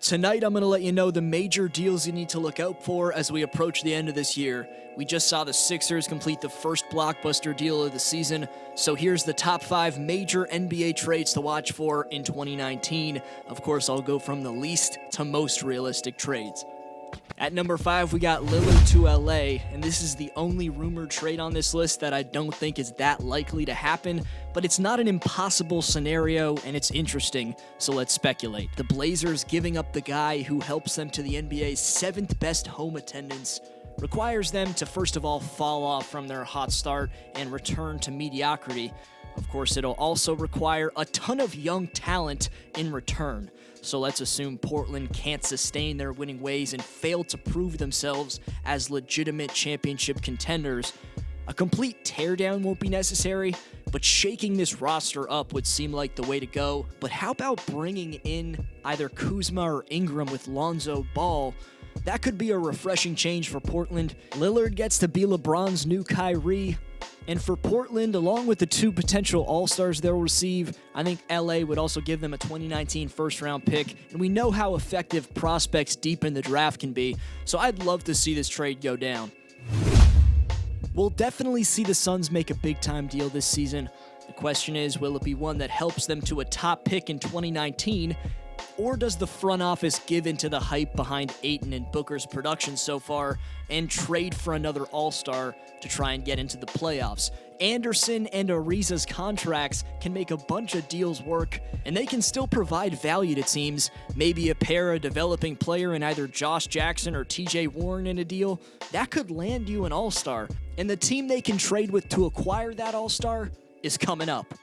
Tonight, I'm going to let you know the major deals you need to look out for as we approach the end of this year. We just saw the Sixers complete the first blockbuster deal of the season, so here's the top 5 major NBA trades to watch for in 2019. Of course, I'll go from the least to most realistic trades. At number 5, we got Lillard to LA, and this is the only rumored trade on this list that I don't think is that likely to happen, but it's not an impossible scenario, and it's interesting, so let's speculate. The Blazers giving up the guy who helps them to the NBA's 7th best home attendance requires them to first of all fall off from their hot start and return to mediocrity. Of course, it'll also require a ton of young talent in return. So let's assume Portland can't sustain their winning ways and fail to prove themselves as legitimate championship contenders. A complete teardown won't be necessary, but shaking this roster up would seem like the way to go. But how about bringing in either Kuzma or Ingram with Lonzo Ball? That could be a refreshing change for Portland. Lillard gets to be LeBron's new Kyrie. And for Portland, along with the 2 potential All-Stars they'll receive, I think LA would also give them a 2019 first-round pick, and we know how effective prospects deep in the draft can be, so I'd love to see this trade go down. We'll definitely see the Suns make a big-time deal this season. The question is, will it be one that helps them to a top pick in 2019, or does the front office give into the hype behind Ayton and Booker's production so far and trade for another All-Star to try and get into the playoffs? Anderson and Ariza's contracts can make a bunch of deals work, and they can still provide value to teams. Maybe a pair of developing player in either Josh Jackson or TJ Warren in a deal. That could land you an All-Star, and the team they can trade with to acquire that All-Star is coming up.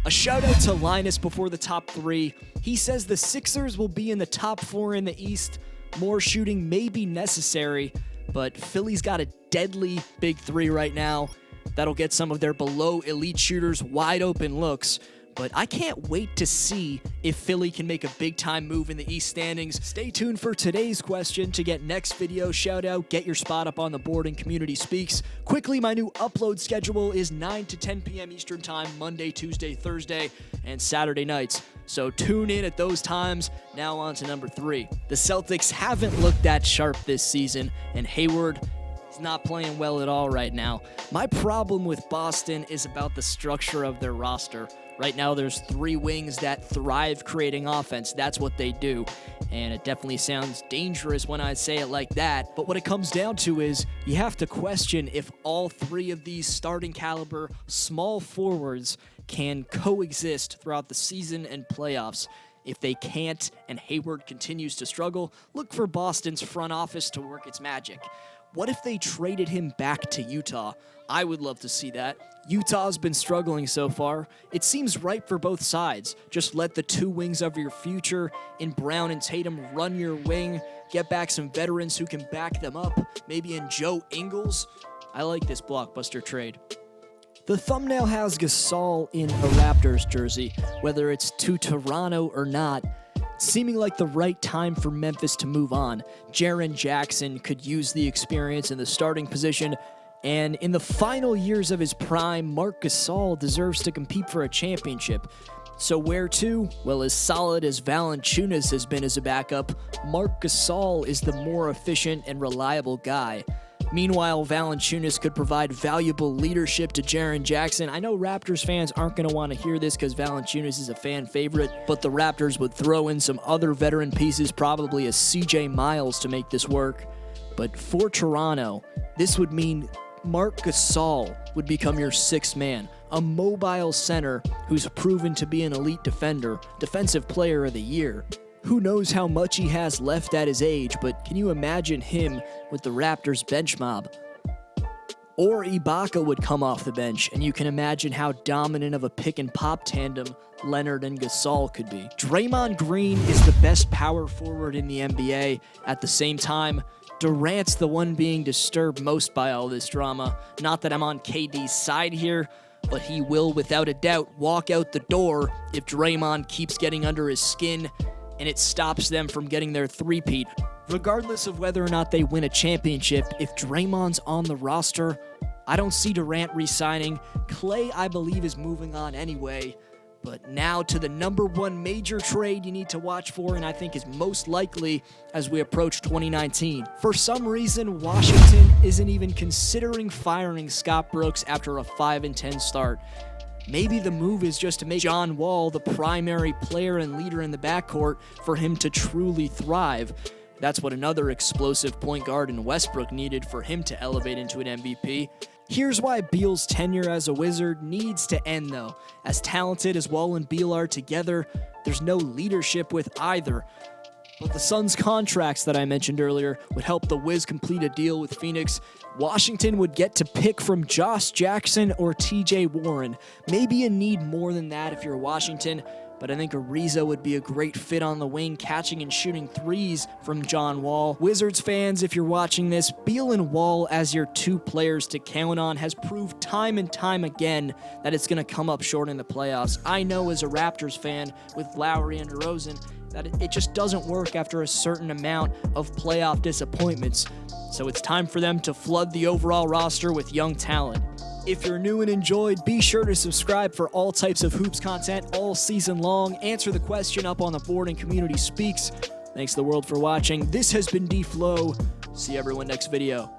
A shout out to Linus before the top 3. He says the Sixers will be in the top 4 in the East. More shooting may be necessary, but Philly's got a deadly big 3 right now. That'll get some of their below elite shooters wide open looks. But I can't wait to see if Philly can make a big-time move in the East standings. Stay tuned for today's question to get next video shout-out. Get your spot up on the board in Community Speaks. Quickly, my new upload schedule is 9 to 10 p.m. Eastern Time, Monday, Tuesday, Thursday, and Saturday nights. So tune in at those times. Now on to number 3. The Celtics haven't looked that sharp this season, and Hayward is not playing well at all right now. My problem with Boston is about the structure of their roster. Right now, there's 3 wings that thrive creating offense. That's what they do. And it definitely sounds dangerous when I say it like that. But what it comes down to is you have to question if all 3 of these starting caliber small forwards can coexist throughout the season and playoffs. If they can't and Hayward continues to struggle, look for Boston's front office to work its magic. What if they traded him back to Utah? I would love to see that. Utah's been struggling so far. It seems right for both sides. Just let the 2 wings of your future in Brown and Tatum run your wing. Get back some veterans who can back them up. Maybe in Joe Ingles. I like this blockbuster trade. The thumbnail has Gasol in a Raptors jersey. Whether it's to Toronto or not, seeming like the right time for Memphis to move on. Jaren Jackson could use the experience in the starting position, and in the final years of his prime, Marc Gasol deserves to compete for a championship. So where to? Well, as solid as Valanciunas has been as a backup, Marc Gasol is the more efficient and reliable guy. Meanwhile, Valanciunas could provide valuable leadership to Jaren Jackson. I know Raptors fans aren't going to want to hear this because Valanciunas is a fan favorite, but the Raptors would throw in some other veteran pieces, probably a CJ Miles to make this work. But for Toronto, this would mean Marc Gasol would become your 6th man, a mobile center who's proven to be an elite defender, defensive player of the year. Who knows how much he has left at his age, but can you imagine him with the Raptors bench mob? Or Ibaka would come off the bench, and you can imagine how dominant of a pick-and-pop tandem Leonard and Gasol could be. Draymond Green is the best power forward in the NBA. At the same time, Durant's the one being disturbed most by all this drama. Not that I'm on KD's side here, but he will, without a doubt, walk out the door if Draymond keeps getting under his skin and it stops them from getting their three-peat. Regardless of whether or not they win a championship, if Draymond's on the roster, I don't see Durant re-signing. Clay, I believe, is moving on anyway. But now to the number one major trade you need to watch for, and I think is most likely as we approach 2019. For some reason, Washington isn't even considering firing Scott Brooks after a 5-10 start. Maybe the move is just to make John Wall the primary player and leader in the backcourt for him to truly thrive. That's what another explosive point guard in Westbrook needed for him to elevate into an MVP. Here's why Beal's tenure as a Wizard needs to end, though. As talented as Wall and Beal are together, there's no leadership with either. But the Suns' contracts that I mentioned earlier would help the Wiz complete a deal with Phoenix. Washington would get to pick from Josh Jackson or TJ Warren. Maybe you need more than that if you're Washington, but I think Ariza would be a great fit on the wing, catching and shooting threes from John Wall. Wizards fans, if you're watching this, Beal and Wall as your two players to count on has proved time and time again that it's going to come up short in the playoffs. I know as a Raptors fan with Lowry and DeRozan that it just doesn't work after a certain amount of playoff disappointments. So it's time for them to flood the overall roster with young talent. If you're new and enjoyed, be sure to subscribe for all types of hoops content all season long. Answer the question up on the board and Community Speaks. Thanks the world for watching. This has been Dflow. See everyone next video.